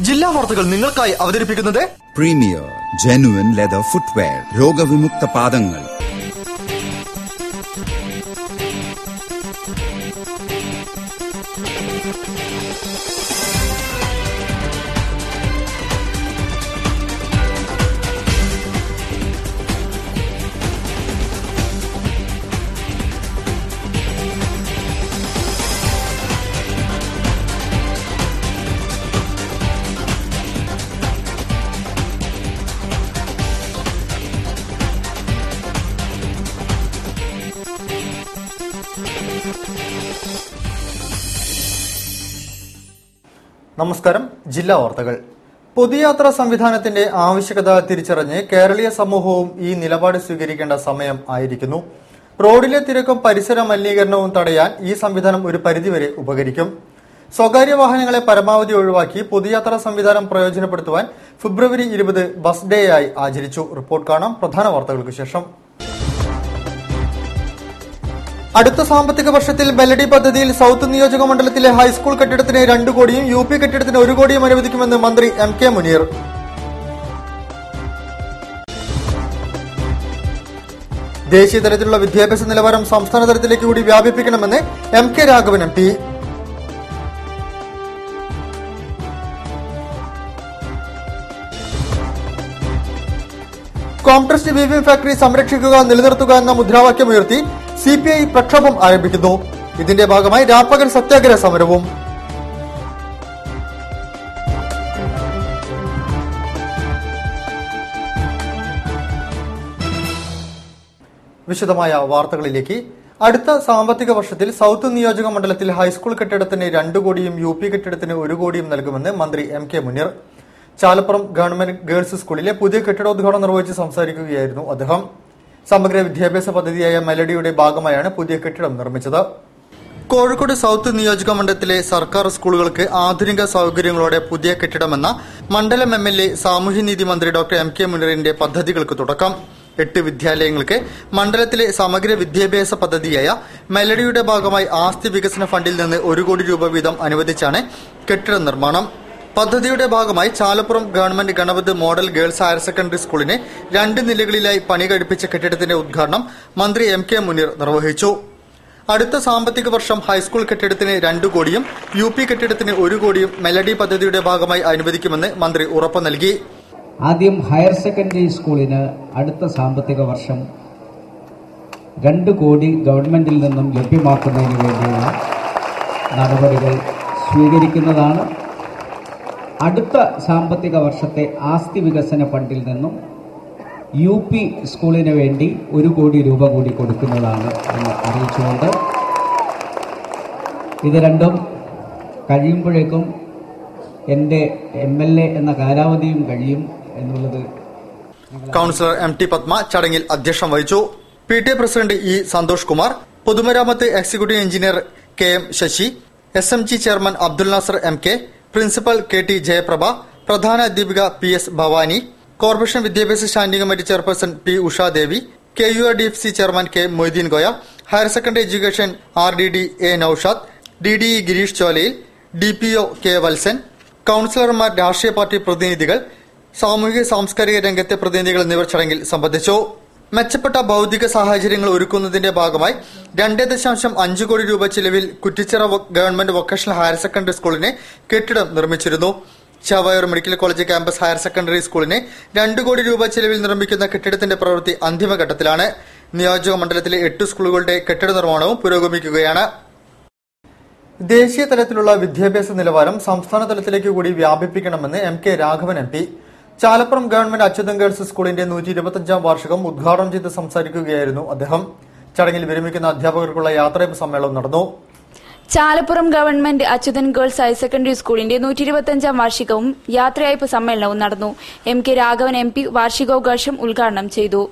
ജില്ലാ വാർത്തകൾ നിങ്ങൾക്കായി അവതരിപ്പിക്കുന്നത് പ്രീമിയർ ജെനുവിൻ ലെതർ ഫുട്വെയർ, രോഗവിമുക്ത പാദങ്ങൾ. നമസ്കാരം. ജില്ലാ വാർത്തകൾ. പൊതുയാത്രാ സംവിധാനത്തിന്റെ ആവശ്യകത തിരിച്ചറിഞ്ഞ് കേരളീയ സമൂഹവും ഈ നിലപാട് സ്വീകരിക്കേണ്ട സമയം ആയിരിക്കുന്നു. റോഡിലെ തിരക്കും പരിസര മലിനീകരണവും തടയാൻ ഈ സംവിധാനം ഒരു പരിധിവരെ ഉപകരിക്കും. സ്വകാര്യ വാഹനങ്ങളെ പരമാവധി ഒഴിവാക്കി പൊതുയാത്രാ സംവിധാനം പ്രയോജനപ്പെടുത്തുവാൻ ഫെബ്രുവരി 20 ബസ് ഡേ ആയി ആചരിച്ചു. റിപ്പോർട്ട് കാണാം പ്രധാന വാർത്തകൾക്ക് ശേഷം. അടുത്ത സാമ്പത്തിക വർഷത്തിൽ മെലഡി പദ്ധതിയിൽ സൌത്ത് നിയോജക മണ്ഡലത്തിലെ ഹൈസ്കൂൾ കെട്ടിടത്തിന് 2 കോടിയും UP കെട്ടിടത്തിന് 1 കോടിയും അനുവദിക്കുമെന്ന് മന്ത്രി MK മുനീർ. ദേശീയ തലത്തിലുള്ള വിദ്യാഭ്യാസ നിലവാരം സംസ്ഥാന തലത്തിലേക്ക് കൂടി വ്യാപിപ്പിക്കണമെന്ന് MK Raghavan MP. Comtrust VVM factory സംരക്ഷിക്കുക, നിലനിർത്തുക എന്ന മുദ്രാവാക്യമുയർത്തി CPI പ്രക്ഷോഭം ആരംഭിക്കുന്നു. ഇതിന്റെ ഭാഗമായി രാപ്പകൽ സത്യാഗ്രഹ സമരവും. വിശദമായ വാർത്തകളിലേക്ക്. അടുത്ത സാമ്പത്തിക വർഷത്തിൽ സൌത്ത് നിയോജക മണ്ഡലത്തിൽ ഹൈസ്കൂൾ കെട്ടിടത്തിന് 2 കോടിയും UP കെട്ടിടത്തിന് 1 കോടിയും നൽകുമെന്ന് മന്ത്രി MK Muneer. Chalappuram government girls സ്കൂളിലെ പുതിയ കെട്ടിടോദ്ഘാടനം നിർവഹിച്ച് സംസാരിക്കുകയായിരുന്നു അദ്ദേഹം. സമഗ്ര വിദ്യാഭ്യാസ പദ്ധതിയായ മെലഡിയുടെ ഭാഗമായാണ് പുതിയ കെട്ടിടം നിർമ്മിച്ചത്. കോഴിക്കോട് സൌത്ത് നിയോജക മണ്ഡലത്തിലെ സർക്കാർ സ്കൂളുകൾക്ക് ആധുനിക സൌകര്യങ്ങളോടെ പുതിയ കെട്ടിടമെന്ന മണ്ഡലം MLA സാമൂഹ്യനീതി മന്ത്രി ഡോക്ടർ MK മുനീറിന്റെ പദ്ധതികൾക്ക് തുടക്കം. 8 വിദ്യാലയങ്ങൾക്ക് മണ്ഡലത്തിലെ സമഗ്ര വിദ്യാഭ്യാസ പദ്ധതിയായ മെലഡിയുടെ ഭാഗമായി ആസ്തി വികസന ഫണ്ടിൽ നിന്ന് 1 കോടി രൂപ വീതം അനുവദിച്ചാണ് കെട്ടിട നിർമ്മാണം. പദ്ധതിയുടെ ഭാഗമായി Chalappuram government Ganapath model girls higher secondary സ്കൂളിന് 2 നിലകളിലായി പണി കഴിപ്പിച്ച കെട്ടിടത്തിന്റെ ഉദ്ഘാടനം മന്ത്രി MK മുനീർ നിർവഹിച്ചു. അടുത്ത സാമ്പത്തിക വർഷം ഹൈസ്കൂൾ കെട്ടിടത്തിന് 2 കോടിയും UP കെട്ടിടത്തിന് 1 കോടിയും മെലഡി പദ്ധതിയുടെ ഭാഗമായി അനുവദിക്കുമെന്ന് മന്ത്രി ഉറപ്പു നൽകി. ആദ്യം ഹയർ സെക്കൻഡറി സ്കൂളിന് അടുത്ത സാമ്പത്തിക വർഷം 2 കോടി ഗവൺമെന്റിൽ നിന്നും ലഭ്യമാക്കുന്നതിന് വേണ്ടിയുള്ള നടപടികൾ സ്വീകരിക്കുന്നതാണ്. അടുത്ത സാമ്പത്തിക വർഷത്തെ ആസ്തി വികസന ഫണ്ടിൽ നിന്നും UP സ്കൂളിന് വേണ്ടി 1 കോടി രൂപ കൂടി കൊടുക്കുന്നതാണ് എന്ന് അറിയിച്ചുകൊണ്ട് ഇത് രണ്ടും കഴിയുമ്പോഴേക്കും എന്റെ MLA എന്ന കാലാവധിയും കഴിയും എന്നുള്ളത്. കൌൺസിലർ MT പത്മ ചടങ്ങിൽ അധ്യക്ഷം വഹിച്ചു. PTA president E Santhosh Kumar, പൊതുമരാമത്ത് executive engineer KM Sasi, SMG chairman Abdul Nasar MK, principal KT Jayaprabha, പ്രധാന അധ്യാപിക PS ഭവാനി, കോർപ്പറേഷൻ വിദ്യാഭ്യാസ standing committee chairperson P Ushadevi, KURDFC chairman K Moideen Goya, higher secondary education RDD A Noushad, DDE Girish Cholayil, DPO K Valsan, കൌൺസിലർമാർ, രാഷ്ട്രീയ പാർട്ടി പ്രതിനിധികൾ, സാമൂഹിക സാംസ്കാരിക രംഗത്തെ പ്രതിനിധികൾ എന്നിവർ ചടങ്ങിൽ സംബന്ധിച്ചു. മെച്ചപ്പെട്ട ഭൌതിക സാഹചര്യങ്ങൾ ഒരുക്കുന്നതിന്റെ ഭാഗമായി 2.5 കോടി രൂപ ചിലവിൽ Kuttichira government vocational higher secondary സ്കൂളിന് കെട്ടിടം നിർമ്മിച്ചിരുന്നു. Chevayur medical college campus higher secondary സ്കൂളിന് 2 കോടി രൂപ ചിലവിൽ നിർമ്മിക്കുന്ന കെട്ടിടത്തിന്റെ പ്രവൃത്തി അന്തിമഘട്ടത്തിലാണ്. നിയോജക മണ്ഡലത്തിലെ 8 സ്കൂളുകളുടെ കെട്ടിട നിർമ്മാണവും പുരോഗമിക്കുകയാണ്. ദേശീയ തലത്തിലുള്ള വിദ്യാഭ്യാസ നിലവാരം സംസ്ഥാന തലത്തിലേക്ക് കൂടി വ്യാപിപ്പിക്കണമെന്ന് MK Raghavan MP. Chalappuram government Achuthan girls സ്കൂളിന്റെ 125ാം വാർഷികം ഉദ്ഘാടനം ചെയ്ത് സംസാരിക്കുകയായിരുന്നു അദ്ദേഹം. ചടങ്ങിൽ വിരമിക്കുന്ന അധ്യാപകർക്കുള്ള യാത്രയപ്പ് സമ്മേളനം നടന്നു. Chalappuram government Achuthan girls higher secondary സ്കൂളിന്റെ 125ാം വാർഷികവും യാത്രയയപ്പ് സമ്മേളനവും നടന്നു. MK രാഘവൻ MP വാർഷികാഘോഷം ഉദ്ഘാടനം ചെയ്തു.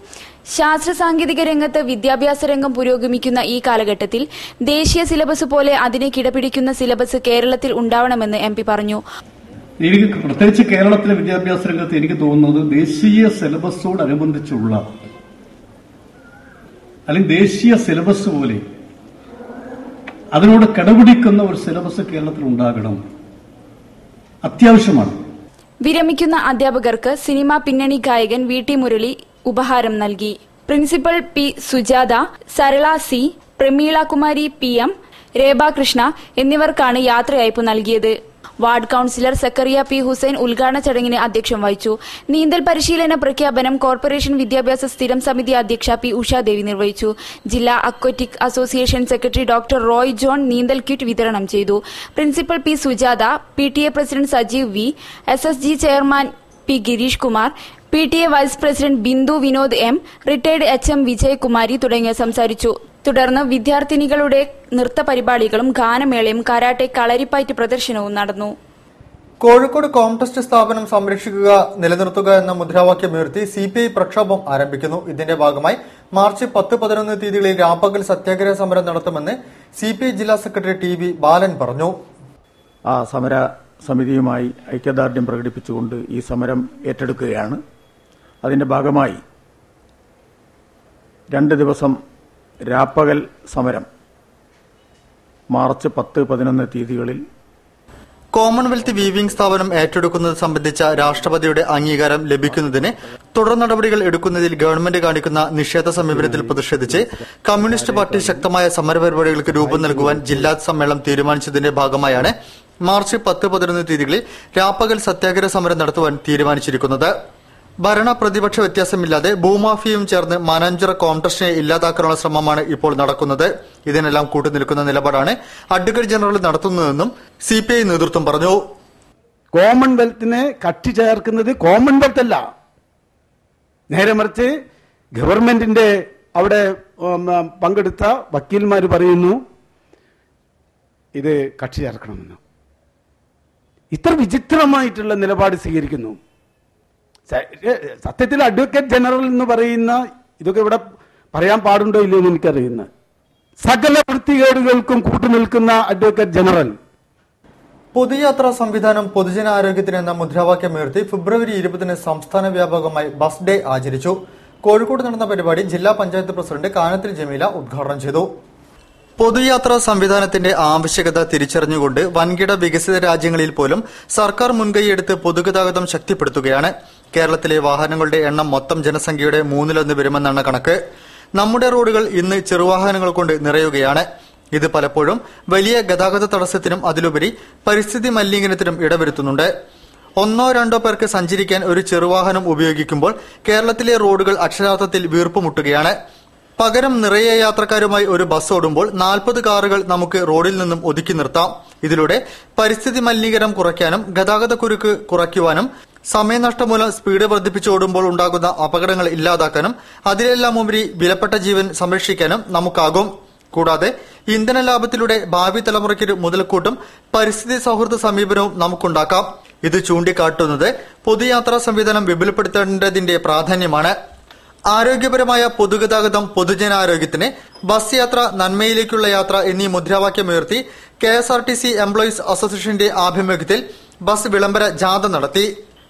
ശാസ്ത്ര സാങ്കേതിക രംഗത്ത് വിദ്യാഭ്യാസ രംഗം പുരോഗമിക്കുന്ന ഈ കാലഘട്ടത്തിൽ ദേശീയ സിലബസ് പോലെ അതിനെ കിടപിടിക്കുന്ന സിലബസ് കേരളത്തിൽ ഉണ്ടാവണമെന്ന് MP പറഞ്ഞു. എനിക്ക് പ്രത്യേകിച്ച് കേരളത്തിലെ വിദ്യാഭ്യാസ രംഗത്ത് എനിക്ക് തോന്നുന്നത് ദേശീയ സിലബസോടനുബന്ധിച്ചുള്ള അല്ലെങ്കിൽ ദേശീയ സിലബസ് പോലെ അതിനോട് കിടപിടിക്കുന്ന ഒരു സിലബസ് കേരളത്തിൽ ഉണ്ടാകണം, അത്യാവശ്യമാണ്. വിരമിക്കുന്ന അധ്യാപകർക്ക് സിനിമാ പിന്നണി ഗായകൻ VT മുരളി ഉപഹാരം നൽകി. Principal P. Sujatha, Sarala C, Prameela Kumari PM, Rebakrishna എന്നിവർക്കാണ് യാത്രയയപ്പ് നൽകിയത്. Ward councillor Zakariya P. Hussain ഉദ്ഘാടന ചടങ്ങിന് അധ്യക്ഷം വഹിച്ചു. നീന്തൽ പരിശീലന പ്രഖ്യാപനം കോർപ്പറേഷൻ വിദ്യാഭ്യാസ സ്ഥിരം സമിതി അധ്യക്ഷ P. ഉഷാദേവി നിർവഹിച്ചു. ജില്ലാ aquatic association secretary doctor Roy John നീന്തൽ കിറ്റ് വിതരണം ചെയ്തു. Principal P. Sujatha, PTA president Sajeev V, SSG chairman P. Girish Kumar, PTA vice president Bindu Vinod M, retired HM Vijayakumari തുടങ്ങിയവർ സംസാരിച്ചു. തുടർന്ന് വിദ്യാർത്ഥിനികളുടെ നൃത്ത പരിപാടികളും ഗാനമേളയും കരാട്ടെ കളരിപ്പയറ്റ് പ്രദർശനവും നടന്നു. കോഴിക്കോട് കോംടെസ്റ്റ് സ്ഥാപനം സംരക്ഷിക്കുക, നിലനിർത്തുക എന്ന മുദ്രാവാക്യമുയർത്തി CPI പ്രക്ഷോഭം ആരംഭിക്കുന്നു. ഇതിന്റെ ഭാഗമായി മാർച്ച് 10-11 തീയതികളിൽ രാപ്പകൽ സത്യാഗ്രഹ സമരം നടത്തുമെന്ന് CPI ജില്ലാ സെക്രട്ടറി TV ബാലൻ പറഞ്ഞു. ആ സമര സമിതിയുമായി ഐക്യദാർഢ്യം പ്രകടിപ്പിച്ചുകൊണ്ട് ഈ സമരം ഏറ്റെടുക്കുകയാണ്. അതിന്റെ ഭാഗമായി 2 ദിവസം രാപ്പകൽ സമരം മാർച്ച് 10-11 തീയതികളിൽ കോമൺവെൽത്ത് വീവിംഗ് സ്ഥാപനം ഏറ്റെടുക്കുന്നത് സംബന്ധിച്ച രാഷ്ട്രപതിയുടെ അംഗീകാരം ലഭിക്കുന്നതിന് തുടർ നടപടികൾ എടുക്കുന്നതിൽ ഗവൺമെന്റ് കാണിക്കുന്ന നിഷേധ സമീപനത്തിൽ പ്രതിഷേധിച്ച് കമ്മ്യൂണിസ്റ്റ് പാർട്ടി ശക്തമായ സമരപരിപാടികൾക്ക് രൂപം നൽകുവാൻ ജില്ലാ സമ്മേളനം തീരുമാനിച്ചതിന്റെ ഭാഗമായാണ് മാർച്ച് 10-11 തീയതികളിൽ രാപ്പകൽ സത്യാഗ്രഹ സമരം നടത്തുവാൻ തീരുമാനിച്ചിരിക്കുന്നത്. ഭരണ പ്രതിപക്ഷ വ്യത്യാസമില്ലാതെ ഭൂമാഫിയയും ചേർന്ന് മാനാഞ്ചിറ കോംട്രസ്റ്റിനെ ഇല്ലാതാക്കാനുള്ള ശ്രമമാണ് ഇപ്പോൾ നടക്കുന്നത്. ഇതിനെല്ലാം കൂട്ടുനിൽക്കുന്ന നിലപാടാണ് അഡ്വക്കേറ്റ് ജനറൽ നടത്തുന്നതെന്നും CPI നേതൃത്വം പറഞ്ഞു. കോമൺവെൽത്തിനെ കക്ഷി ചേർക്കുന്നത് കോമൺവെൽത്ത് അല്ല, നേരെ മറിച്ച് ഗവൺമെന്റിന്റെ അവിടെ പങ്കെടുത്ത വക്കീൽമാർ പറയുന്നു ഇത് കക്ഷി ചേർക്കണമെന്ന്. ഇത്ര വിചിത്രമായിട്ടുള്ള നിലപാട് സ്വീകരിക്കുന്നു. സത്യത്തിൽ അഡ്വക്കേറ്റ് ജനറൽ എന്ന് പറയുന്ന ഇതൊക്കെ ഇവിടെ പറയാൻ പാടുണ്ടോ ഇല്ലയോ എന്ന് എനിക്കറിയുന്ന സകല വൃത്തികേടുകൾക്കും കൂട്ടുനിൽക്കുന്ന അഡ്വക്കേറ്റ് ജനറൽ. പൊതുയാത്രാ സംവിധാനം പൊതുജനാരോഗ്യത്തിന് എന്ന മുദ്രാവാക്യമുയർത്തി ഫെബ്രുവരി 20 സംസ്ഥാന വ്യാപകമായി ബസ് ഡേ ആചരിച്ചു. കോഴിക്കോട് നടന്ന പരിപാടി ജില്ലാ പഞ്ചായത്ത് പ്രസിഡന്റ് കാനത്തിൽ ജമീല ഉദ്ഘാടനം ചെയ്തു. പൊതുയാത്രാ സംവിധാനത്തിന്റെ ആവശ്യകത തിരിച്ചറിഞ്ഞുകൊണ്ട് വൻകിട വികസിത രാജ്യങ്ങളിൽ പോലും സർക്കാർ മുൻകൈയെടുത്ത് പൊതുഗതാഗതം ശക്തിപ്പെടുത്തുകയാണ്. കേരളത്തിലെ വാഹനങ്ങളുടെ എണ്ണം മൊത്തം ജനസംഖ്യയുടെ 1/3 വരുമെന്നാണ് കണക്ക്. നമ്മുടെ റോഡുകൾ ഇന്ന് ചെറുവാഹനങ്ങൾ കൊണ്ട് നിറയുകയാണ്. ഇത് പലപ്പോഴും വലിയ ഗതാഗത തടസ്സത്തിനും അതിലുപരി പരിസ്ഥിതി മലിനീകരണത്തിനും ഇടവരുത്തുന്നുണ്ട്. 1-2 പേർക്ക് സഞ്ചരിക്കാൻ ഒരു ചെറുവാഹനം ഉപയോഗിക്കുമ്പോൾ കേരളത്തിലെ റോഡുകൾ അക്ഷരാർത്ഥത്തിൽ വീർപ്പുമുട്ടുകയാണ്. പകരം നിറയെ യാത്രക്കാരുമായി ഒരു ബസ് ഓടുമ്പോൾ 40 കാറുകൾ നമുക്ക് റോഡിൽ നിന്നും ഒതുക്കി നിർത്താം. ഇതിലൂടെ പരിസ്ഥിതി മലിനീകരണം കുറയ്ക്കാനും ഗതാഗത കുരുക്ക് കുറയ്ക്കുവാനും സമയനഷ്ടം മൂലം സ്പീഡ് വർദ്ധിപ്പിച്ച് ഓടുമ്പോൾ ഉണ്ടാകുന്ന അപകടങ്ങൾ ഇല്ലാതാക്കാനും അതിലെല്ലാം ഉപരി വിലപ്പെട്ട ജീവൻ സംരക്ഷിക്കാനും നമുക്കാകും. കൂടാതെ ഇന്ധന ലാഭത്തിലൂടെ ഭാവി തലമുറയ്ക്കൊരു മുതൽക്കൂട്ടും പരിസ്ഥിതി സൗഹൃദ സമീപനവും നമുക്കുണ്ടാക്കാം. ഇത് ചൂണ്ടിക്കാട്ടുന്നത് പൊതുയാത്രാ സംവിധാനം വിപുലപ്പെടുത്തേണ്ടതിന്റെ പ്രാധാന്യമാണ്. ആരോഗ്യപരമായ പൊതുഗതാഗതം പൊതുജനാരോഗ്യത്തിന്, ബസ് യാത്ര നന്മയിലേക്കുള്ള യാത്ര എന്നീ മുദ്രാവാക്യമുയർത്തി KSRTC എംപ്ലോയീസ് അസോസിയേഷന്റെ ആഭിമുഖ്യത്തിൽ ബസ് വിളംബര ജാഥ നടത്തി.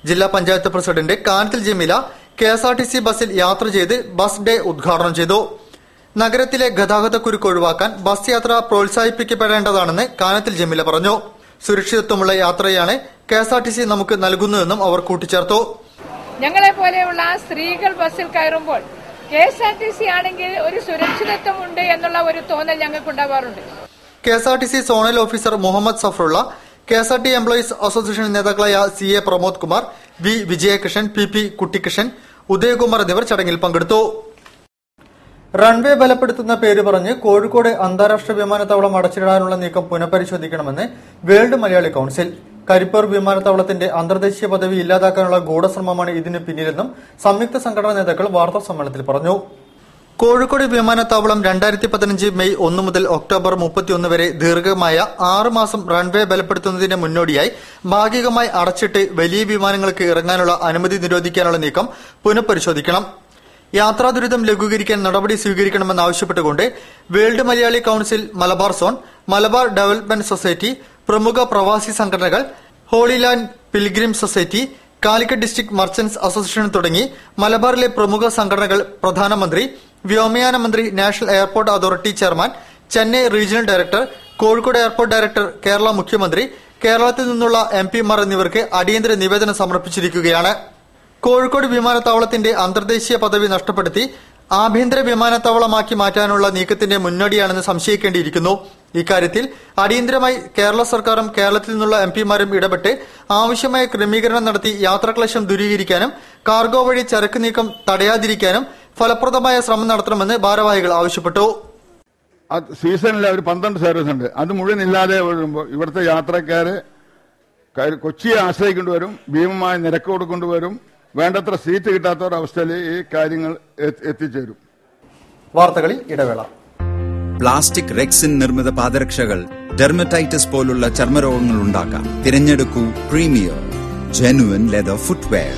ജില്ലാ പഞ്ചായത്ത് പ്രസിഡന്റ് കാനത്തിൽ ജമീല KSRTC ബസ്സിൽ യാത്ര ചെയ്ത് ബസ് ഡേ ഉദ്ഘാടനം ചെയ്തു. നഗരത്തിലെ ഗതാഗത കുരുക്ക് ഒഴിവാക്കാൻ ബസ് യാത്ര പ്രോത്സാഹിപ്പിക്കപ്പെടേണ്ടതാണെന്ന് കാനത്തിൽ ജമീല പറഞ്ഞു. സുരക്ഷിതത്വമുള്ള യാത്രയാണ് KSRTC നമുക്ക് നൽകുന്നതെന്നും അവർ കൂട്ടിച്ചേർത്തു. ഞങ്ങളെ പോലെയുള്ള സ്ത്രീകൾ ബസ്സിൽ കയറുമ്പോൾ KSRTC ആണെങ്കിൽ ഒരു സുരക്ഷിതത്വമുണ്ട് എന്നുള്ള ഒരു തോന്നൽ ഞങ്ങൾക്ക് ഉണ്ടാവാറുണ്ട്. KSRTC zonal officer Muhammad Safarulla, KSRT employees association നേതാക്കളായ CA Pramod Kumar, V Vijayakrishnan, PP Kuttikrishnan, Udayakumar എന്നിവർ ചടങ്ങിൽ പങ്കെടുത്തു. റൺവേ ബലപ്പെടുത്തുന്ന പേര് പറഞ്ഞ് കോഴിക്കോട് അന്താരാഷ്ട്ര വിമാനത്താവളം അടച്ചിടാനുള്ള നീക്കം പുനഃപരിശോധിക്കണമെന്ന് വേൾഡ് മലയാളി കൌൺസിൽ. കരിപ്പൂർ വിമാനത്താവളത്തിന്റെ അന്തർദേശീയ പദവി ഇല്ലാതാക്കാനുള്ള ഗൂഢശ്രമമാണ് ഇതിന് പിന്നിലെന്നും സംയുക്ത സംഘടനാ നേതാക്കൾ വാർത്താ സമ്മേളനത്തിൽ പറഞ്ഞു. കോഴിക്കോട് വിമാനത്താവളം 2015 മെയ് 1 മുതൽ ഒക്ടോബർ 31 വരെ ദീർഘമായ 6 മാസം റൺവേ ബലപ്പെടുത്തുന്നതിന് മുന്നോടിയായി ഭാഗികമായി അടച്ചിട്ട് വലിയ വിമാനങ്ങൾക്ക് ഇറങ്ങാനുള്ള അനുമതി നിരോധിക്കാനുള്ള നീക്കം പുനഃപരിശോധിക്കണം. യാത്രാ ദുരിതം ലഘൂകരിക്കാൻ നടപടി സ്വീകരിക്കണമെന്നാവശ്യപ്പെട്ടുകൊണ്ട് world Malayali council, Malabar zone, Malabar development society, പ്രമുഖ പ്രവാസി സംഘടനകൾ, holy land pilgrim society, Calicut district merchants association തുടങ്ങി മലബാറിലെ പ്രമുഖ സംഘടനകൾ പ്രധാനമന്ത്രി, വ്യോമയാന മന്ത്രി, national airport authority chairman, Chennai regional director, Kozhikode airport director, Kerala മുഖ്യമന്ത്രി, കേരളത്തിൽ നിന്നുള്ള MP-മാർ എന്നിവർക്ക് അടിയന്തര നിവേദനം സമർപ്പിച്ചിരിക്കുകയാണ്. കോഴിക്കോട് വിമാനത്താവളത്തിന്റെ അന്തർദേശീയ പദവി നഷ്ടപ്പെടുത്തി ആഭ്യന്തര വിമാനത്താവളമാക്കി മാറ്റാനുള്ള നീക്കത്തിന്റെ മുന്നോടിയാണെന്ന് സംശയിക്കേണ്ടിയിരിക്കുന്നു. ഇക്കാര്യത്തിൽ അടിയന്തരമായി കേരള സർക്കാരും കേരളത്തിൽ നിന്നുള്ള MP-മാരും ഇടപെട്ട് ആവശ്യമായ ക്രമീകരണം നടത്തി യാത്രാക്ലേശം ദൂരീകരിക്കാനും കാർഗോ വഴി ചരക്ക് നീക്കം തടയാതിരിക്കാനും ഫലപ്രദമായ ശ്രമം നടത്തണമെന്ന് ഭാരവാഹികൾ ആവശ്യപ്പെട്ടു. സീസണിൽ ഒരു 12 സർവീസ് ഉണ്ട്. അത് മുഴുവൻ ഇല്ലാതെ വരുമ്പോൾ ഇവിടുത്തെ യാത്രക്കാര് കൊച്ചിയെ ആശ്രയിക്കേണ്ടി വരും, ഭീമമായ നിരക്ക് കൊടുക്കേണ്ടി വരും. വേണ്ടത്ര സീറ്റ് കിട്ടാത്ത ഒരവസ്ഥയിൽ ഈ കാര്യങ്ങൾ എത്തിച്ചേരും. വാർത്തകളിൽ ഇടവേള. പ്ലാസ്റ്റിക് റെക്സിൻ നിർമ്മിത പാദരക്ഷകൾ ഡെർമറ്റൈറ്റിസ് പോലുള്ള ചർമ്മരോഗങ്ങൾ ഉണ്ടാക്കാം. തിരഞ്ഞെടുക്കൂ premier genuine leather footwear.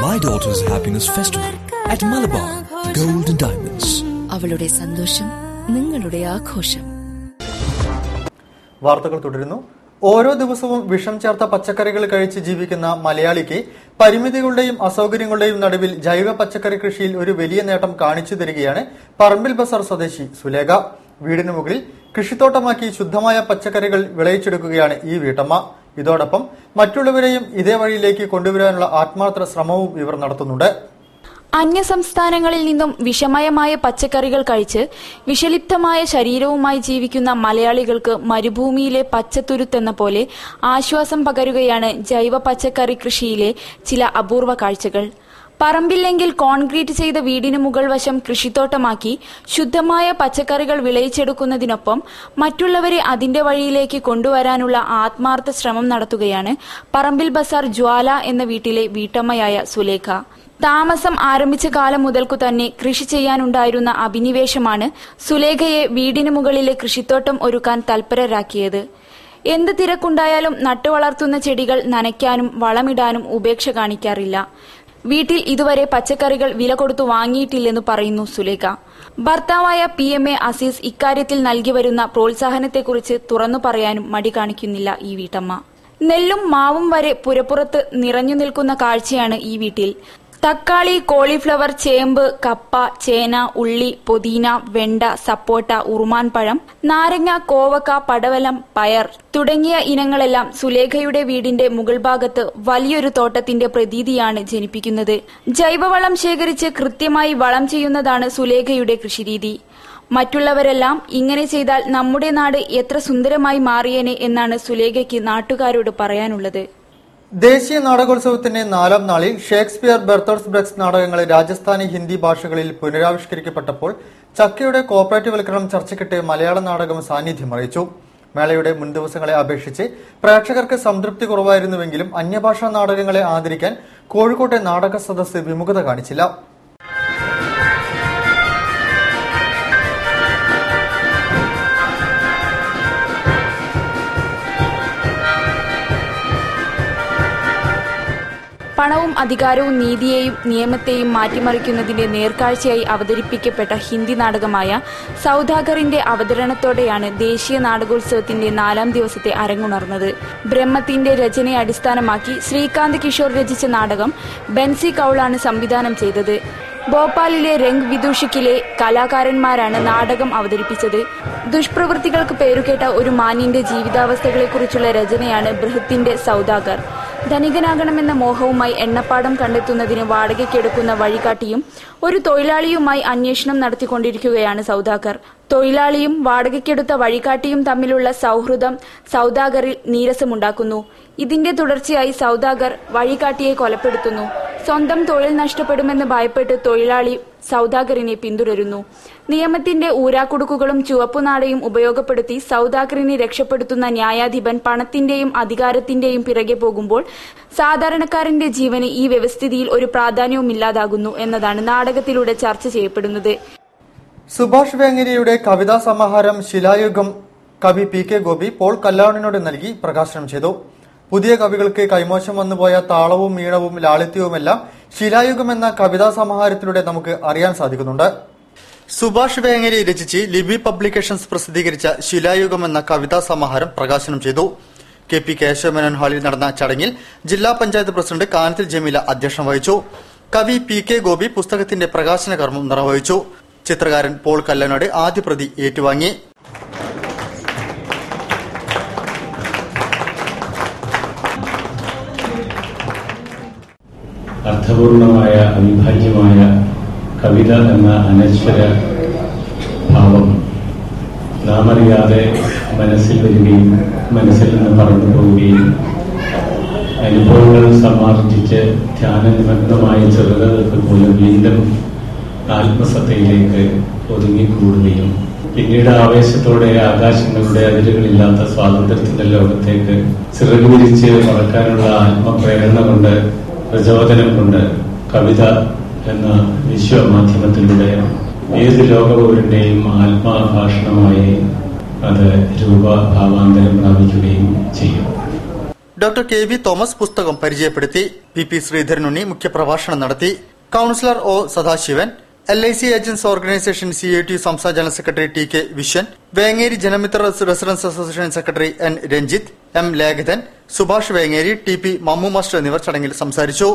My daughter's happiness festival at Malabar Gold and Diamonds. അവളുടെ സന്തോഷം നിങ്ങളുടെ ആഘോഷം. വാർത്തകൾ തുടരുന്നു. ഓരോ ദിവസവും വിഷം ചേർത്ത പച്ചക്കറികൾ കഴിച്ച് ജീവിക്കുന്ന മലയാളിക്ക് പരിമിതികളുടെയും അസൌകര്യങ്ങളുടെയും നടുവിൽ ജൈവ പച്ചക്കറി കൃഷിയിൽ ഒരു വലിയ നേട്ടം കാണിച്ചു തരികയാണ് പറമ്പിൽ ബസാർ സ്വദേശി സുലേഖ. വീടിന് മുകളിൽ കൃഷിത്തോട്ടമാക്കി ശുദ്ധമായ പച്ചക്കറികൾ വിളയിച്ചെടുക്കുകയാണ് ഈ വീട്ടമ്മ. ഇതോടൊപ്പം മറ്റുള്ളവരെയും ഇതേ വഴിയിലേക്ക് കൊണ്ടുവരാനുള്ള ആത്മാർത്ഥ ശ്രമവും ഇവർ നടത്തുന്നുണ്ട്. അന്യസംസ്ഥാനങ്ങളിൽ നിന്നും വിഷമയമായ പച്ചക്കറികൾ കഴിച്ച് വിഷലിപ്തമായ ശരീരവുമായി ജീവിക്കുന്ന മലയാളികൾക്ക് മരുഭൂമിയിലെ പച്ചത്തുരുത്തെന്ന പോലെ ആശ്വാസം പകരുകയാണ് ജൈവ പച്ചക്കറി കൃഷിയിലെ ചില അപൂർവ കാഴ്ചകൾ. പറമ്പില്ലെങ്കിൽ കോൺക്രീറ്റ് ചെയ്ത വീടിന് മുകൾ വശം കൃഷിത്തോട്ടമാക്കി ശുദ്ധമായ പച്ചക്കറികൾ വിളയിച്ചെടുക്കുന്നതിനൊപ്പം മറ്റുള്ളവരെ അതിന്റെ വഴിയിലേക്ക് കൊണ്ടുവരാനുള്ള ആത്മാർത്ഥ ശ്രമം നടത്തുകയാണ് പറമ്പിൽ ബസാർ ജ്വാല എന്ന വീട്ടിലെ വീട്ടമ്മയായ സുലേഖ. താമസം ആരംഭിച്ച കാലം മുതൽക്കു തന്നെ കൃഷി ചെയ്യാനുണ്ടായിരുന്ന അഭിനിവേശമാണ് സുലേഖയെ വീടിന് മുകളിലെ കൃഷിത്തോട്ടം ഒരുക്കാൻ തൽപരരാക്കിയത്. എന്ത് തിരക്കുണ്ടായാലും നട്ടുവളർത്തുന്ന ചെടികൾ നനയ്ക്കാനും വളമിടാനും ഉപേക്ഷ കാണിക്കാറില്ല. വീട്ടിൽ ഇതുവരെ പച്ചക്കറികൾ വില കൊടുത്തു വാങ്ങിയിട്ടില്ലെന്ന് പറയുന്നു സുലേഖ. ഭർത്താവായ PMA അസീസ് ഇക്കാര്യത്തിൽ നൽകി വരുന്ന പ്രോത്സാഹനത്തെക്കുറിച്ച് തുറന്നു പറയാനും മടി കാണിക്കുന്നില്ല ഈ വീട്ടമ്മ. നെല്ലും മാവും വരെ പുരപ്പുറത്ത് നിറഞ്ഞു നിൽക്കുന്ന കാഴ്ചയാണ് ഈ വീട്ടിൽ. തക്കാളി, കോളിഫ്ലവർ, ചേമ്പ്, കപ്പ, ചേന, ഉള്ളി, പൊതീന, വെണ്ട, സപ്പോട്ട, ഉറുമാൻപഴം, നാരങ്ങ, കോവക്ക, പടവലം, പയർ തുടങ്ങിയ ഇനങ്ങളെല്ലാം സുലേഖയുടെ വീടിന്റെ മുകൾ ഭാഗത്ത് വലിയൊരു തോട്ടത്തിന്റെ പ്രതീതിയാണ് ജനിപ്പിക്കുന്നത്. ജൈവവളം ശേഖരിച്ച് കൃത്യമായി വളം ചെയ്യുന്നതാണ് സുലേഖയുടെ കൃഷിരീതി. മറ്റുള്ളവരെല്ലാം ഇങ്ങനെ ചെയ്താൽ നമ്മുടെ നാട് എത്ര സുന്ദരമായി മാറിയേനെ എന്നാണ് സുലേഖയ്ക്ക് നാട്ടുകാരോട് പറയാനുള്ളത്. ദേശീയ നാടകോത്സവത്തിന്റെ 4ാം നാളിൽ ഷേക്സ്പിയർ, ബെർത്തോൾസ് ബ്രെക്റ്റ് നാടകങ്ങൾ രാജസ്ഥാനി, ഹിന്ദി ഭാഷകളിൽ പുനരാവിഷ്കരിക്കപ്പെട്ടപ്പോൾ ചക്കയുടെ കോർപ്പറേറ്റുവൽക്കരണം ചർച്ചയ്ക്കിട്ട് മലയാള നാടകം സാന്നിധ്യം അറിയിച്ചു. മേളയുടെ മുൻ ദിവസങ്ങളെ അപേക്ഷിച്ച് പ്രേക്ഷകർക്ക് സംതൃപ്തി കുറവായിരുന്നുവെങ്കിലും അന്യഭാഷാ നാടകങ്ങളെ ആദരിക്കാൻ കോഴിക്കോട്ടെ നാടക സദസ്സ് വിമുഖത കാണിച്ചില്ല. പണവും അധികാരവും നീതിയെയും നിയമത്തെയും മാറ്റിമറിക്കുന്നതിന്റെ നേർക്കാഴ്ചയായി അവതരിപ്പിക്കപ്പെട്ട ഹിന്ദി നാടകമായ സൗദാഗറിന്റെ അവതരണത്തോടെയാണ് ദേശീയ നാടകോത്സവത്തിന്റെ 4ാം ദിവസത്തെ അരങ്ങുണർന്നത്. ബ്രഹ്മത്തിന്റെ രചനയെ അടിസ്ഥാനമാക്കി ശ്രീകാന്ത് കിഷോർ രചിച്ച നാടകം ബെൻസി കൌളാണ് സംവിധാനം ചെയ്തത്. ഭോപ്പാലിലെ രംഗ് വിദൂഷിക്കിലെ കലാകാരന്മാരാണ് നാടകം അവതരിപ്പിച്ചത്. ദുഷ്പ്രവൃത്തികൾക്ക് പേരുകേട്ട ഒരു മാന്യന്റെ ജീവിതാവസ്ഥകളെക്കുറിച്ചുള്ള രചനയാണ് ബൃഹത്തിന്റെ സൗദാഗർ. ധനികനാകണമെന്ന മോഹവുമായി എണ്ണപ്പാടം കണ്ടെത്തുന്നതിന് വാടകയ്ക്കെടുക്കുന്ന വഴികാട്ടിയും ഒരു തൊഴിലാളിയുമായി അന്വേഷണം നടത്തിക്കൊണ്ടിരിക്കുകയാണ് സൗദാഗർ. തൊഴിലാളിയും വാടകയ്ക്കെടുത്ത വഴികാട്ടിയും തമ്മിലുള്ള സൗഹൃദം സൗദാഗറിൽ നീരസമുണ്ടാക്കുന്നു. ഇതിന്റെ തുടർച്ചയായി സൗദാഗർ വഴികാട്ടിയെ കൊലപ്പെടുത്തുന്നു. സ്വന്തം തൊഴിൽ നഷ്ടപ്പെടുമെന്ന് ഭയപ്പെട്ട് തൊഴിലാളി സൗദാഗറിനെ പിന്തുടരുന്നു. നിയമത്തിന്റെ ഊരാക്കുടുക്കുകളും ചുവപ്പുനാടയും ഉപയോഗപ്പെടുത്തി സൗദാഗറിനെ രക്ഷപ്പെടുത്തുന്ന ന്യായാധിപൻ പണത്തിന്റെയും അധികാരത്തിന്റെയും പിറകെ പോകുമ്പോൾ സാധാരണക്കാരന്റെ ജീവന് ഈ വ്യവസ്ഥിതിയിൽ ഒരു പ്രാധാന്യവുമില്ലാതാകുന്നു എന്നതാണ് നാടകത്തിലൂടെ ചർച്ച ചെയ്യപ്പെടുന്നത്. സുഭാഷ് വേങ്ങരയുടെ കവിതാ സമാഹാരം ശിലായുഗം കവി PK ഗോപി പോൾ കല്ലാണിനോട് നൽകി പ്രകാശനം ചെയ്തു. പുതിയ കവികൾക്ക് കൈമോശം വന്നുപോയ താളവും ഈണവും ലാളിത്യവുമെല്ലാം ശിലായുഗം എന്ന കവിതാ സമാഹാരത്തിലൂടെ നമുക്ക് അറിയാൻ സാധിക്കുന്നുണ്ട്. സുഭാഷ് വേങ്ങേരി രചിച്ച് ലിബി പബ്ലിക്കേഷൻസ് പ്രസിദ്ധീകരിച്ച ശിലായുഗം എന്ന കവിതാ സമാഹാരം പ്രകാശനം ചെയ്തു. KP കേശവമേനോൻ ഹാളിൽ നടന്ന ചടങ്ങിൽ ജില്ലാ പഞ്ചായത്ത് പ്രസിഡന്റ് കാനത്തിൽ ജമീല അധ്യക്ഷം വഹിച്ചു. കവി PK ഗോപി പുസ്തകത്തിന്റെ പ്രകാശന കർമ്മം നിർവഹിച്ചു. ചിത്രകാരൻ പോൾ കല്ലനാട് ആദ്യ പ്രതി ഏറ്റുവാങ്ങി. അർത്ഥപൂർണമായ അവിഭാജ്യമായ കവിത എന്ന അനശ്വര ഭാവം നാം അറിയാതെ മനസ്സിൽ വരികയും മനസ്സിൽ നിന്ന് പറന്നു പോവുകയും അനുഭവങ്ങൾ സമാർജിച്ച് ധ്യാനനിമഗ്നമായ ചെറുകൾക്ക് പോലും വീണ്ടും ആത്മസത്തയിലേക്ക് ഒതുങ്ങിക്കൂടുകയും പിന്നീട് ആവേശത്തോടെ ആകാശങ്ങളുടെ അതിരുകളില്ലാത്ത സ്വാതന്ത്ര്യത്തിന്റെ ലോകത്തേക്ക് ചിറകുവിരിച്ച് പറക്കാനുള്ള ആത്മപ്രേരണ കൊണ്ട് പ്രചോദനം കൊണ്ട് കവിത എന്ന വിശ്വമാധ്യമത്തിലൂടെ ഏത് ലോകപൗരന്റെയും ആത്മാഭാഷണമായി അത് രൂപഭാവാന്തരം പ്രാപിക്കുകയും ചെയ്യും. ഡോക്ടർ KV തോമസ് പുസ്തകം പരിചയപ്പെടുത്തി. PP ശ്രീധരനുണ്ണി മുഖ്യപ്രഭാഷണം നടത്തി. Councillor O Sadasivan, LIC agents organisation CATU സംസ്ഥാന general secretary TK Viswan, Vengeri Janamithra residents association secretary N Ranjith, M Lekhadhan, Subhash Vengeri, TP Mammu master എന്നിവർ ചടങ്ങിൽ സംസാരിച്ചു.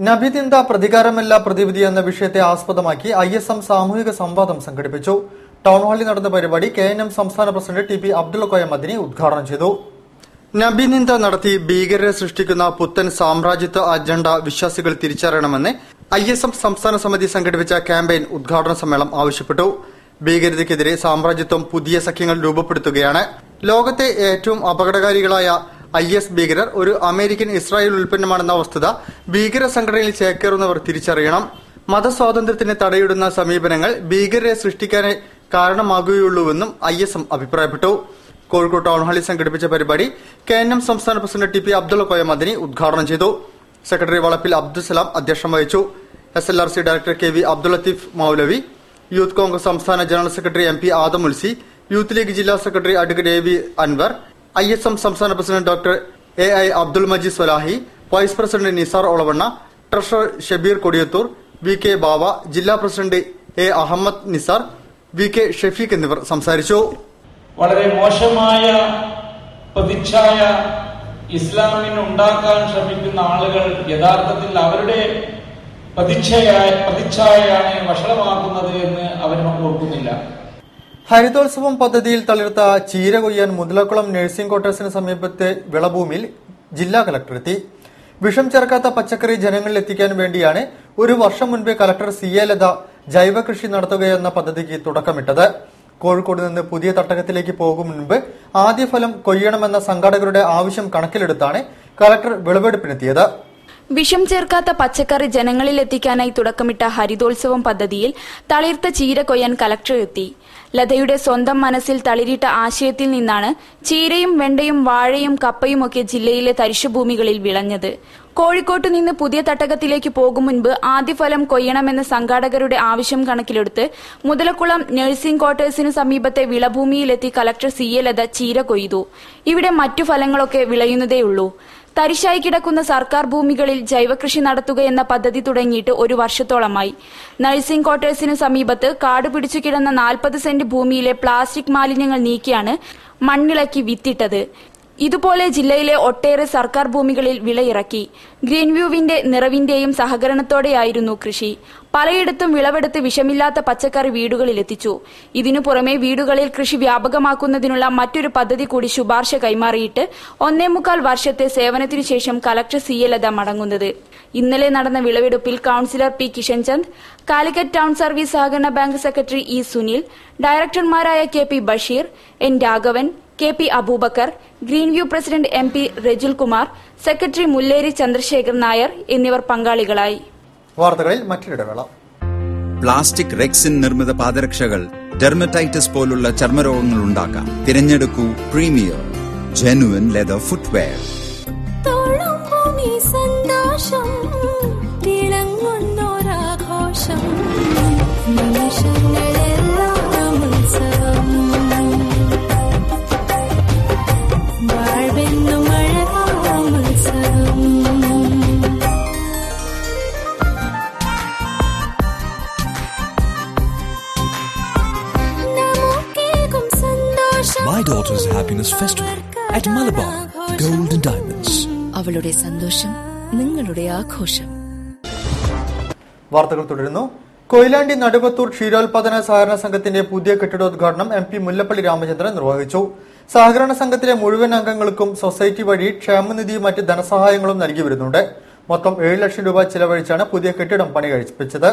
നബിദിന്ദ പ്രതികാരമല്ല പ്രതിവിധി എന്ന വിഷയത്തെ ആസ്പദമാക്കി ISM സാമൂഹിക സംവാദം സംഘടിപ്പിച്ചു. ടൗൺ ഹാളിൽ നടന്ന പരിപാടി KNM സംസ്ഥാന പ്രസിഡന്റ് TP അബ്ദുൾ കോയ മദിനി ഉദ്ഘാടനം ചെയ്തു. നബിനിന്ദ നടത്തി ഭീകരരെ സൃഷ്ടിക്കുന്ന പുത്തൻ സാമ്രാജ്യത്വ അജണ്ട വിശ്വാസികൾ തിരിച്ചറിയണമെന്ന് ISM സംസ്ഥാന സമിതി സംഘടിപ്പിച്ച ക്യാമ്പയിൻ ഉദ്ഘാടന സമ്മേളനം ആവശ്യപ്പെട്ടു. ഭീകരതയ്ക്കെതിരെ സാമ്രാജ്യത്വം പുതിയ സഖ്യങ്ങൾ രൂപപ്പെടുത്തുകയാണ്. ലോകത്തെ ഏറ്റവും അപകടകാരികളായ IS ഭീകരർ ഒരു അമേരിക്കൻ ഇസ്രായേൽ ഉൽപ്പന്നമാണെന്ന വസ്തുത ഭീകര സംഘടനയിൽ ചേക്കേറുന്നവർ തിരിച്ചറിയണം. മതസ്വാതന്ത്ര്യത്തിന് തടയിടുന്ന സമീപനങ്ങൾ ഭീകരരെ സൃഷ്ടിക്കാനേ കാരണമാകുകയുള്ളൂവെന്നും ISM അഭിപ്രായപ്പെട്ടു. കോഴിക്കോട് ടൗൺ ഹാളിൽ സംഘടിപ്പിച്ച പരിപാടി KNM സംസ്ഥാന പ്രസിഡന്റ് TP അബ്ദുൾ കോയ മദിനി ഉദ്ഘാടനം ചെയ്തു. സെക്രട്ടറി വളപ്പിൽ അബ്ദുസലാം അധ്യക്ഷം വഹിച്ചു. SLRC director KV Abdul Latheef Moulavi, Youth Congress സംസ്ഥാന general secretary MP Adam Ulsi, Youth League ജില്ലാ secretary advocate AV Anwar, ISM സംസ്ഥാന president doctor AI Abdul Majeed Swalahi, vice president Nisar Olavanna, treasurer Shabeer Kodiyathur, VK Bava, ജില്ലാ president A Ahammed Nisar, VK Shafeeq എന്നിവർ സംസാരിച്ചു. വളരെ മോശമായ പ്രതിച്ഛായ ഇസ്ലാമിന് ഉണ്ടാക്കാൻ ശ്രമിക്കുന്ന ആളുകൾ യഥാർത്ഥത്തിൽ അവരുടെ പ്രതിച്ഛായയാണ് വഷളമാക്കുന്നത് എന്ന് അവർ ഓർക്കുന്നില്ല. ഹരിതോത്സവം പദ്ധതിയിൽ തളിർത്ത ചീര കൊയ്യാൻ മുതലക്കുളം നഴ്സിംഗ് ക്വാർട്ടേഴ്സിന് സമീപത്തെ വിളഭൂമിയിൽ ജില്ലാ കലക്ടർ എത്തി. വിഷം ചേർക്കാത്ത പച്ചക്കറി ജനങ്ങളിൽ എത്തിക്കാൻ വേണ്ടിയാണ് ഒരു വർഷം മുൻപേ കലക്ടർ CA ലത ജൈവ കൃഷി നടത്തുകയെന്ന പദ്ധതിക്ക് തുടക്കമിട്ടത്. കോഴിക്കോട് നിന്ന് പുതിയ തട്ടകത്തിലേക്ക് പോകും മുൻപ് ആദ്യ ഫലം കൊയ്യണമെന്ന സംഘാടകരുടെ ആവശ്യം കണക്കിലെടുത്താണ് കലക്ടർ വിളവെടുപ്പിനെത്തിയത്. വിഷം ചേർക്കാത്ത പച്ചക്കറി ജനങ്ങളിൽ എത്തിക്കാനായി തുടക്കമിട്ട ഹരിതോത്സവം പദ്ധതിയിൽ തളിർത്ത ചീര കൊയ്യാൻ കലക്ടർ എത്തി. ലതയുടെ സ്വന്തം മനസ്സിൽ തളിരിട്ട ആശയത്തിൽ നിന്നാണ് ചീരയും വെണ്ടയും വാഴയും കപ്പയുമൊക്കെ ജില്ലയിലെ തരിശുഭൂമികളിൽ വിളഞ്ഞത്. കോഴിക്കോട്ട് നിന്ന് പുതിയ തട്ടകത്തിലേക്ക് പോകും മുൻപ് ആദ്യ ഫലം കൊയ്യണമെന്ന സംഘാടകരുടെ ആവശ്യം കണക്കിലെടുത്ത് മുതലക്കുളം നഴ്സിംഗ് ക്വാർട്ടേഴ്സിന് സമീപത്തെ വിളഭൂമിയിലെത്തി കലക്ടർ CA ലത ചീര കൊയ്തു. ഇവിടെ മറ്റു ഫലങ്ങളൊക്കെ വിളയുന്നതേയുള്ളൂ. തരിശായി കിടക്കുന്ന സർക്കാർ ഭൂമികളിൽ ജൈവകൃഷി നടത്തുകയെന്ന പദ്ധതി തുടങ്ങിയിട്ട് ഒരു വർഷത്തോളമായി. നഴ്സിംഗ് ക്വാർട്ടേഴ്സിന് സമീപത്ത് കാട് പിടിച്ചു കിടന്ന 40 സെന്റ് ഭൂമിയിലെ പ്ലാസ്റ്റിക് മാലിന്യങ്ങൾ നീക്കിയാണ് മണ്ണിളക്കി വിത്തിട്ടത്. ഇതുപോലെ ജില്ലയിലെ ഒട്ടേറെ സർക്കാർ ഭൂമികളിൽ വിളയിറക്കി. ഗ്രീൻവ്യൂവിന്റെ നിറവിന്റെയും സഹകരണത്തോടെയായിരുന്നു കൃഷി. പലയിടത്തും വിളവെടുത്ത് വിഷമില്ലാത്ത പച്ചക്കറി വീടുകളിലെത്തിച്ചു. ഇതിനു പുറമെ വീടുകളിൽ കൃഷി വ്യാപകമാക്കുന്നതിനുള്ള മറ്റൊരു പദ്ധതി കൂടി ശുപാർശ കൈമാറിയിട്ട് 1.25 വർഷത്തെ സേവനത്തിനു ശേഷം കലക്ടർ CA ലത മടങ്ങുന്നത്. ഇന്നലെ നടന്ന വിളവെടുപ്പിൽ councillor P Kishanchand, Calicut town service സഹകരണ ബാങ്ക് സെക്രട്ടറി E സുനിൽ, ഡയറക്ടർമാരായ KP Basheer, N Raghavan, KP Abubakar, Greenview president MP Rajul Kumar, secretary Mulleri Chandrasekhar Nair എന്നിവർ പങ്കാളികളായി. വാർത്തകളിൽ മറ്റൊരിടവേള. പ്ലാസ്റ്റിക് റെക്സിൻ നിർമ്മിത പാദരക്ഷകൾ ഡെർമറ്റൈറ്റിസ് പോലുള്ള ചർമ്മരോഗങ്ങൾ ഉണ്ടാക്കാം. തിരഞ്ഞെടുക്കൂ premier genuine leather footwear. daughter's happiness festival at Malabar Gold and Diamonds. അവളുടെ സന്തോഷം നിങ്ങളുടെ ആഘോഷം. വാർത്തകൾ തുടരുന്നു. കൊയിലാണ്ടി നടുവത്തൂർ ക്ഷീരോത്പാദന സഹകരണ സംഘത്തിന്റെ പുതിയ കെട്ടിടോദ്ഘാടനം MP മുല്ലപ്പള്ളി രാമചന്ദ്രൻ നിർവഹിച്ചു. സഹകരണ സംഘത്തിലെ മുഴുവൻ അംഗങ്ങൾക്കും സൊസൈറ്റി വഴി ക്ഷേമനിധിയും മറ്റ് ധനസഹായങ്ങളും നൽകി വരുന്നുണ്ട്. മൊത്തം 7 ലക്ഷം രൂപ ചിലവഴിച്ചാണ് പുതിയ കെട്ടിടം പണി കഴിപ്പിച്ചത്.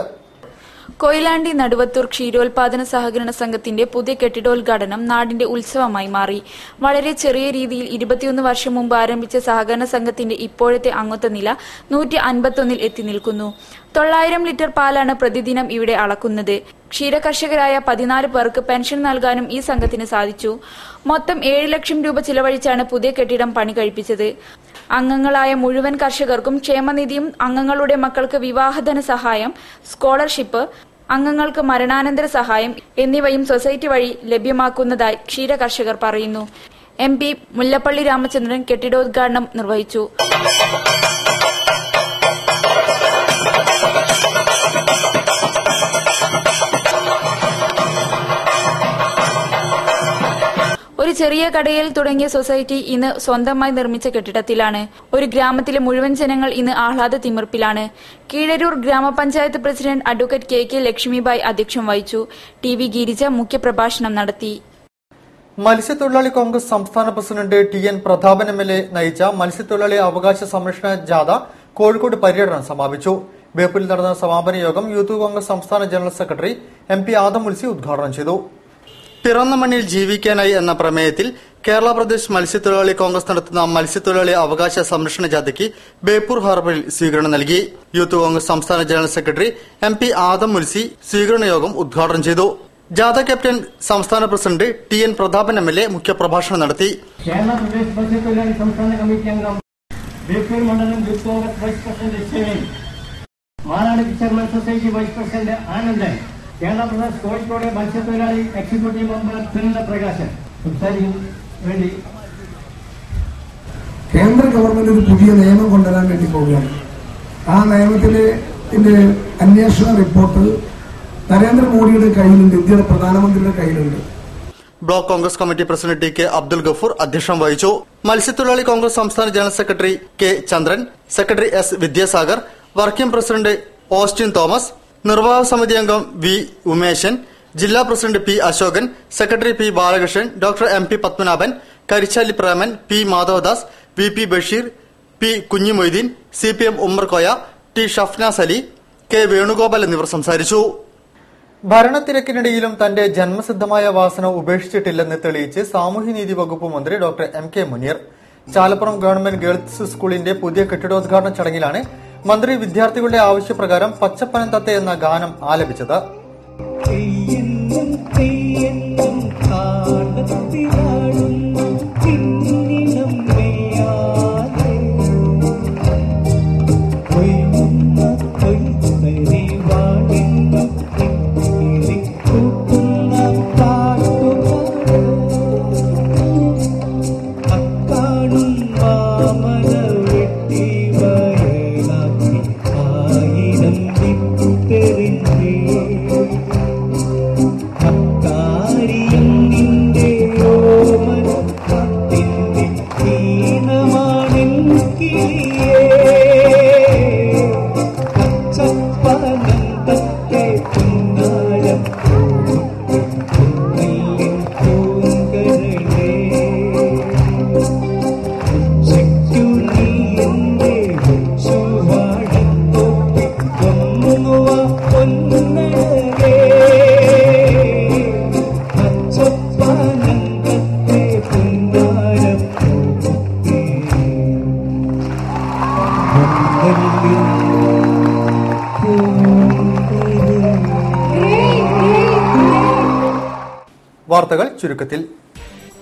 കൊയിലാണ്ടി നടുവത്തൂർ ക്ഷീരോത്പാദന സഹകരണ സംഘത്തിന്റെ പുതിയ കെട്ടിടോദ്ഘാടനം നാടിന്റെ ഉത്സവമായി മാറി. വളരെ ചെറിയ രീതിയിൽ 21 വർഷം മുമ്പ് ആരംഭിച്ച സഹകരണ സംഘത്തിന്റെ ഇപ്പോഴത്തെ അംഗത്വ നില 151 എത്തി നിൽക്കുന്നു. 900 ലിറ്റർ പാലാണ് പ്രതിദിനം ഇവിടെ അളക്കുന്നത്. ക്ഷീരകർഷകരായ 14 പേർക്ക് പെൻഷൻ നൽകാനും ഈ സംഘത്തിന് സാധിച്ചു. മൊത്തം 7 ലക്ഷം രൂപ ചിലവഴിച്ചാണ് പുതിയ കെട്ടിടം പണി കഴിപ്പിച്ചത്. അംഗങ്ങളായ മുഴുവൻ കർഷകർക്കും ക്ഷേമനിധിയും അംഗങ്ങളുടെ മക്കൾക്ക് വിവാഹധന സഹായം, സ്കോളർഷിപ്പ്, അംഗങ്ങൾക്ക് മരണാനന്തര സഹായം എന്നിവയും സൊസൈറ്റി വഴി ലഭ്യമാക്കുന്നതായി ക്ഷീരകർഷകർ പറയുന്നു. MP മുല്ലപ്പള്ളി രാമചന്ദ്രൻ കെട്ടിടോദ്ഘാടനം നിർവഹിച്ചു. ഒരു ചെറിയ കടയിൽ തുടങ്ങിയ സൊസൈറ്റി ഇന്ന് സ്വന്തമായി നിർമ്മിച്ച കെട്ടിടത്തിലാണ്. ഒരു ഗ്രാമത്തിലെ മുഴുവൻ ജനങ്ങൾ ഇന്ന് ആഹ്ലാദ തിമിർപ്പിലാണ്. കീഴരൂർ ഗ്രാമപഞ്ചായത്ത് പ്രസിഡന്റ് അഡ്വക്കേറ്റ് KK ലക്ഷ്മിബായി അധ്യക്ഷം വഹിച്ചു. TV ഗിരിജ മുഖ്യപ്രഭാഷണം നടത്തി. മത്സ്യത്തൊഴിലാളി കോൺഗ്രസ് സംസ്ഥാന പ്രസിഡന്റ് TN പ്രതാപൻ MLA നയിച്ച മത്സ്യത്തൊഴിലാളി അവകാശ സംരക്ഷണ ജാഥ കോഴിക്കോട് പര്യടനം സമാപിച്ചു. ബേപ്പൂരിൽ നടന്ന സമാപന യോഗം യൂത്ത് കോൺഗ്രസ് സംസ്ഥാന general secretary MP Adam Mulsi ഉദ്ഘാടനം ചെയ്തു. പിറന്ന മണ്ണിൽ ജീവിക്കാനായി എന്ന പ്രമേയത്തിൽ കേരള പ്രദേശ് മത്സ്യത്തൊഴിലാളി കോൺഗ്രസ് നടത്തുന്ന മത്സ്യത്തൊഴിലാളി അവകാശ സംരക്ഷണ ജാഥയ്ക്ക് ബേപ്പൂർ ഹാർബറിൽ സ്വീകരണം നൽകി. യൂത്ത് കോൺഗ്രസ് സംസ്ഥാന general secretary MP Adam Mulsi സ്വീകരണ യോഗം ഉദ്ഘാടനം ചെയ്തു. ജാഥ ക്യാപ്റ്റൻ സംസ്ഥാന പ്രസിഡന്റ് TN പ്രതാപൻ MLA മുഖ്യപ്രഭാഷണം നടത്തി. കേരള പ്രദേശ് മത്സ്യത്തൊഴിലാളി സംസ്ഥാന കമ്മിറ്റി അംഗം ബേപ്പൂർ മണ്ഡലം youth Congress vice president Shemeen, Manad fisherman society vice president Anandan, Kerala Pradesh Kozhikode മത്സ്യത്തൊഴിലാളി എക്സിക്യൂട്ടീവ് മെമ്പർ സുനിൽ പ്രകാശൻ സംസാരിക്കും വേണ്ടി. കേന്ദ്ര ഗവൺമെന്റ് ഒരു പുതിയ നിയമം കൊണ്ടുവരാൻ വേണ്ടി പോവുകയാണ്. ആ നിയമത്തിന്റെ അന്വേഷണ റിപ്പോർട്ട് നരേന്ദ്രമോദിയുടെ കയ്യിലുണ്ട്, ഇന്ത്യയുടെ പ്രധാനമന്ത്രിയുടെ കയ്യിലുണ്ട്. Block Congress committee president TK Abdul Gafoor അധ്യക്ഷം വഹിച്ചു. മത്സ്യത്തൊഴിലാളി കോൺഗ്രസ് സംസ്ഥാന general secretary K Chandran, secretary S Vidyasagar, working president Austin Thomas, നിർവാഹക സമിതി അംഗം V ഉമേശൻ, ജില്ലാ president P Asokan, secretary P Balakrishnan, doctor MP Padmanabhan, Karichali Preman, P Madhavadas, VP Basheer, P Kunhimoideen, CPM Ummer Koya, T Shafnas Ali, K Venugopal എന്നിവർ സംസാരിച്ചു. ഭരണത്തിരക്കിനിടയിലും തന്റെ ജന്മസിദ്ധമായ വാസന ഉപേക്ഷിച്ചിട്ടില്ലെന്ന് തെളിയിച്ച് സാമൂഹ്യനീതി വകുപ്പ് മന്ത്രി doctor MK Muneer. Chalappuram government girls സ്കൂളിന്റെ പുതിയ കെട്ടിടോദ്ഘാടന ചടങ്ങിലാണ് മന്ത്രി വിദ്യാർത്ഥികളുടെ ആവശ്യപ്രകാരം പച്ചപ്പനം തത്ത എന്ന ഗാനം ആലപിച്ചത്. വാർത്തകൾ ചുരുക്കത്തിൽ.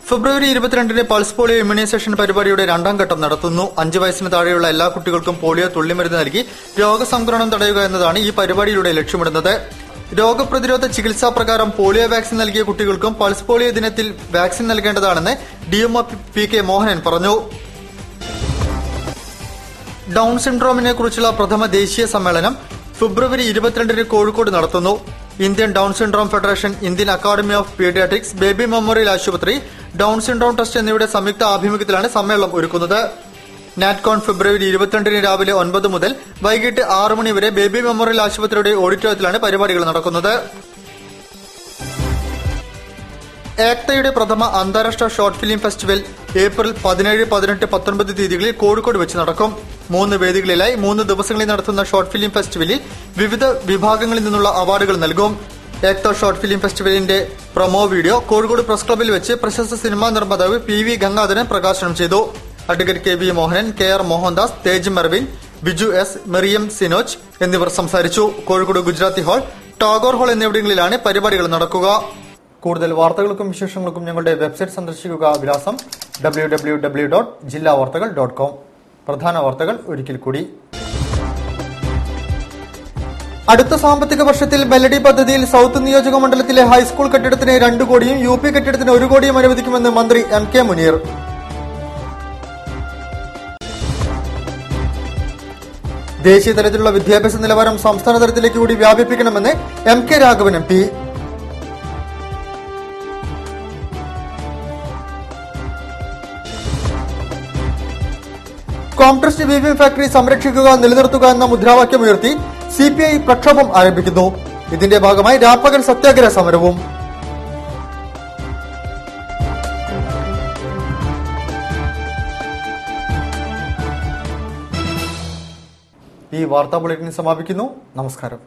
ഫെബ്രുവരി 22 പൾസ് പോളിയോ ഇമ്മ്യൂണൈസേഷൻ പരിപാടിയുടെ 2ാം ഘട്ടം നടത്തുന്നു. 5 വയസ്സിന് താഴെയുള്ള എല്ലാ കുട്ടികൾക്കും പോളിയോ തുള്ളിമരുന്ന് നൽകി രോഗസംക്രമണം തടയുക എന്നതാണ് ഈ പരിപാടിയിലൂടെ ലക്ഷ്യമിടുന്നത്. രോഗപ്രതിരോധ ചികിത്സാ പ്രകാരം പോളിയോ വാക്സിൻ നൽകിയ കുട്ടികൾക്കും പൾസ് പോളിയോ ദിനത്തിൽ വാക്സിൻ നൽകേണ്ടതാണെന്ന് DMO PK മോഹനൻ പറഞ്ഞു. ഡൌൺ സിൻഡ്രോമിനെ കുറിച്ചുള്ള പ്രഥമ ദേശീയ സമ്മേളനം ഫെബ്രുവരി 22 കോഴിക്കോട് നടത്തുന്നു. Indian down syndrome federation, Indian academy of paediatrics, baby memorial ആശുപത്രി, ഡൌൺ സിൻഡ്രോം ടെസ്റ്റ് എന്നിവയുടെ സംയുക്ത ആഭിമുഖ്യത്തിലാണ് സമ്മേളനം ഒരുക്കുന്നത്. നാറ്റ്കോൺ ഫെബ്രുവരി 22 രാവിലെ 9 മുതൽ വൈകിട്ട് 6 മണി വരെ ബേബി മെമ്മോറിയൽ ആശുപത്രിയുടെ ഓഡിറ്റോറിയത്തിലാണ് പരിപാടികൾ നടക്കുന്നത്. ഏക്തയുടെ പ്രഥമ അന്താരാഷ്ട്ര ഷോർട്ട് ഫിലിം ഫെസ്റ്റിവൽ ഏപ്രിൽ 17, 18, 19 തീയതികളിൽ കോഴിക്കോട് വെച്ച് നടക്കും. 3 വേദികളിലായി 3 ദിവസങ്ങളിൽ നടത്തുന്ന ഷോർട്ട് ഫിലിം ഫെസ്റ്റിവലിൽ വിവിധ വിഭാഗങ്ങളിൽ നിന്നുള്ള അവാർഡുകൾ നൽകും. ഏക്ത ഷോർട്ട് ഫിലിം ഫെസ്റ്റിവലിന്റെ പ്രൊമോ വീഡിയോ കോഴിക്കോട് പ്രസ് ക്ലബിൽ വെച്ച് പ്രശസ്ത സിനിമാ നിർമ്മാതാവ് PV ഗംഗാധരൻ പ്രകാശനം ചെയ്തു. Advocate KB Mohanan, KR Mohandas, Tej Mervin, Biju S, Meriam Sinoj എന്നിവർ സംസാരിച്ചു. കോഴിക്കോട് ഗുജറാത്തി ഹാൾ, ടാഗോർ ഹാൾ എന്നിവിടങ്ങളിലാണ് പരിപാടികൾ നടക്കുക. കൂടുതൽ വാർത്തകൾക്കും വിശേഷങ്ങൾക്കും ഞങ്ങളുടെ വെബ്സൈറ്റ് സന്ദർശിക്കുക. വിലാസം www.jillavartakal.com. പ്രധാന വാർത്തകൾ ഒരിക്കൽ കൂടി. അടുത്ത സാമ്പത്തിക വർഷത്തിൽ മെലഡി പദ്ധതിയിൽ സൌത്ത് നിയോജക മണ്ഡലത്തിലെ ഹൈസ്കൂൾ കെട്ടിടത്തിന് 2 കോടിയും UP കെട്ടിടത്തിന് 1 കോടിയും അനുവദിക്കുമെന്ന് മന്ത്രി MK മുനീർ. ദേശീയ തലത്തിലുള്ള വിദ്യാഭ്യാസ നിലവാരം സംസ്ഥാന തലത്തിലേക്ക് കൂടി വ്യാപിപ്പിക്കണമെന്ന് MK Raghavan MP. Comtrust weaving factory സംരക്ഷിക്കുക, നിലനിർത്തുക എന്ന മുദ്രാവാക്യമുയർത്തി CPI പ്രക്ഷോഭം ആരംഭിക്കുന്നു. ഇതിന്റെ ഭാഗമായി രാപ്പകൽ സത്യാഗ്രഹ സമരവും. ഈ വാർത്താ ബുള്ളറ്റിൻ സമാപിക്കുന്നു. നമസ്കാരം.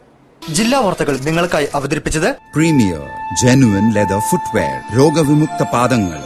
ജില്ലാ വാർത്തകൾ നിങ്ങൾക്കായി അവതരിപ്പിച്ചത് പ്രീമിയർ ജെനുവിൻ ലെതർ ഫുട്വെയർ, രോഗവിമുക്ത പാദങ്ങൾ.